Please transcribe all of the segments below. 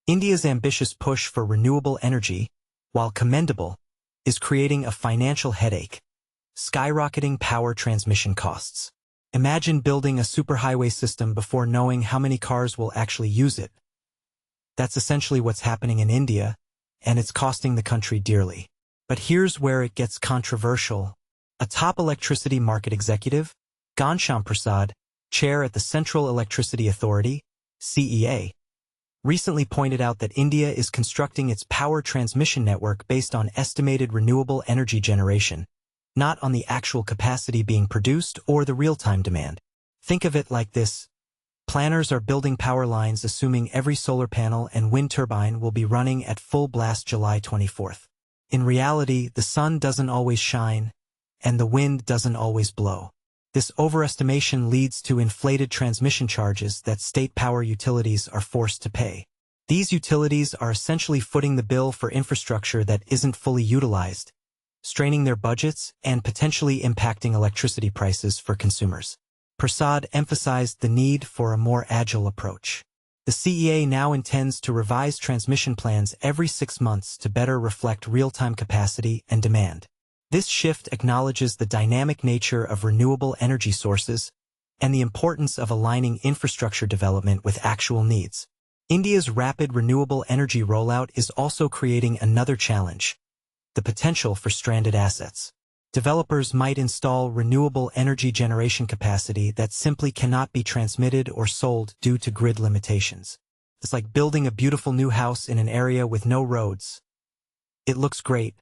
India's ambitious push for renewable energy, while commendable, is creating a financial headache. Skyrocketing power transmission costs. Imagine building a superhighway system before knowing how many cars will actually use it. That's essentially what's happening in India, and it's costing the country dearly. But here's where it gets controversial. A top electricity market executive, Ghanshyam Prasad, chair at the Central Electricity Authority, CEA, recently pointed out that India is constructing its power transmission network based on estimated renewable energy generation, not on the actual capacity being produced or the real-time demand. Think of it like this. Planners are building power lines assuming every solar panel and wind turbine will be running at full blast July 24th. In reality, the sun doesn't always shine, and the wind doesn't always blow. This overestimation leads to inflated transmission charges that state power utilities are forced to pay. These utilities are essentially footing the bill for infrastructure that isn't fully utilized, straining their budgets and potentially impacting electricity prices for consumers. Prasad emphasized the need for a more agile approach. The CEA now intends to revise transmission plans every 6 months to better reflect real-time capacity and demand. This shift acknowledges the dynamic nature of renewable energy sources and the importance of aligning infrastructure development with actual needs. India's rapid renewable energy rollout is also creating another challenge: the potential for stranded assets. Developers might install renewable energy generation capacity that simply cannot be transmitted or sold due to grid limitations. It's like building a beautiful new house in an area with no roads. It looks great,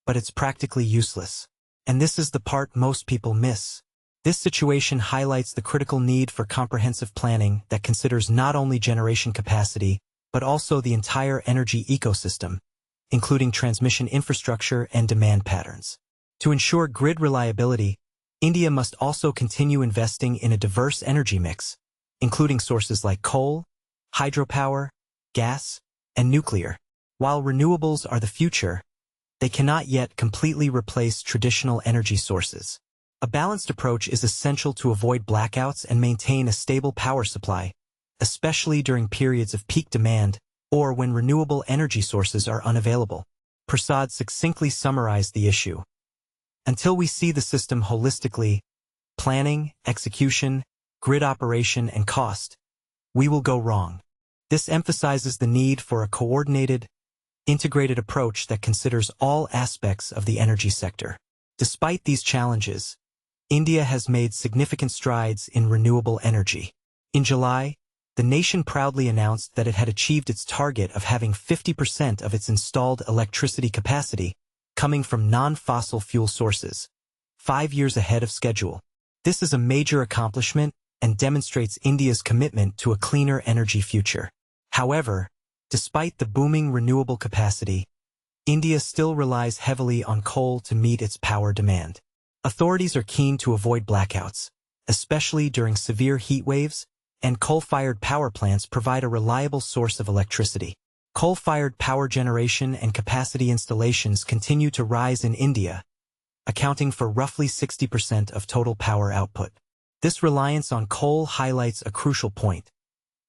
but it's practically useless. And this is the part most people miss. This situation highlights the critical need for comprehensive planning that considers not only generation capacity, but also the entire energy ecosystem, including transmission infrastructure and demand patterns. To ensure grid reliability, India must also continue investing in a diverse energy mix, including sources like coal, hydropower, gas, and nuclear. While renewables are the future, they cannot yet completely replace traditional energy sources. A balanced approach is essential to avoid blackouts and maintain a stable power supply, especially during periods of peak demand or when renewable energy sources are unavailable. Prasad succinctly summarized the issue. Until we see the system holistically, planning, execution, grid operation, and cost, we will go wrong. This emphasizes the need for a coordinated, integrated approach that considers all aspects of the energy sector. Despite these challenges, India has made significant strides in renewable energy. In July, the nation proudly announced that it had achieved its target of having 50% of its installed electricity capacity coming from non-fossil fuel sources, 5 years ahead of schedule. This is a major accomplishment and demonstrates India's commitment to a cleaner energy future. However, despite the booming renewable capacity, India still relies heavily on coal to meet its power demand. Authorities are keen to avoid blackouts, especially during severe heat waves, and coal-fired power plants provide a reliable source of electricity. Coal-fired power generation and capacity installations continue to rise in India, accounting for roughly 60% of total power output. This reliance on coal highlights a crucial point.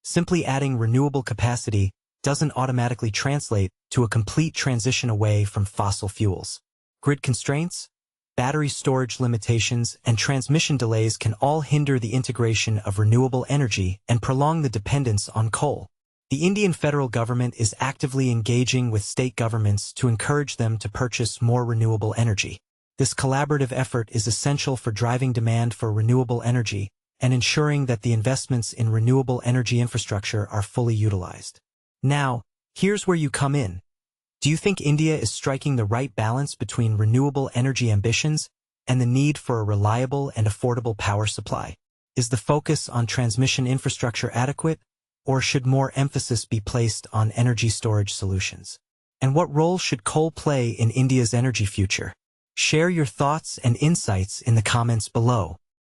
Simply adding renewable capacity doesn't automatically translate to a complete transition away from fossil fuels. Grid constraints, battery storage limitations, and transmission delays can all hinder the integration of renewable energy and prolong the dependence on coal. The Indian federal government is actively engaging with state governments to encourage them to purchase more renewable energy. This collaborative effort is essential for driving demand for renewable energy and ensuring that the investments in renewable energy infrastructure are fully utilized. Now, here's where you come in. Do you think India is striking the right balance between renewable energy ambitions and the need for a reliable and affordable power supply? Is the focus on transmission infrastructure adequate, or should more emphasis be placed on energy storage solutions? And what role should coal play in India's energy future? Share your thoughts and insights in the comments below.